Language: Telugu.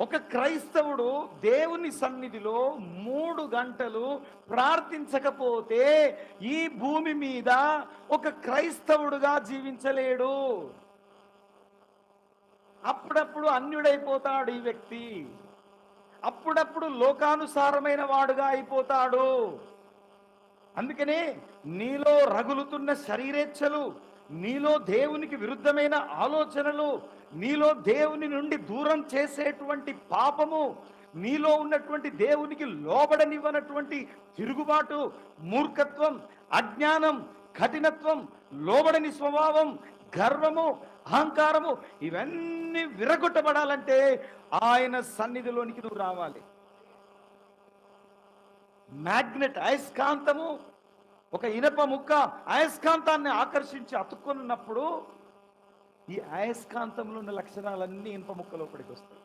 ఒక క్రైస్తవుడు దేవుని సన్నిధిలో 3 గంటలు ప్రార్థించకపోతే ఈ భూమి మీద ఒక క్రైస్తవుడుగా జీవించలేడు. అప్పుడప్పుడు అన్యుడైపోతాడు ఈ వ్యక్తి, అప్పుడప్పుడు లోకానుసారమైన వాడుగా అయిపోతాడు. అందుకనే నీలో రగులుతున్న శరీరేచ్ఛలు, నీలో దేవునికి విరుద్ధమైన ఆలోచనలు, నీలో దేవుని నుండి దూరం చేసేటువంటి పాపము, నీలో ఉన్నటువంటి దేవునికి లోబడనివ్వనటువంటి తిరుగుబాటు, మూర్ఖత్వం, అజ్ఞానం, కఠినత్వం, లోబడని స్వభావం, గర్వము, అహంకారము, ఇవన్నీ విరగొట్టబడాలంటే ఆయన సన్నిధిలోనికి నువ్వు రావాలి. మ్యాగ్నెట్, అయస్కాంతము, ఒక ఇనప ముక్క అయస్కాంతాన్ని ఆకర్షించి అతుక్కున్నప్పుడు ఈ అయస్కాంతంలో ఉన్న లక్షణాలన్నీ ఇనుప ముక్క లోపలికి వస్తాయి.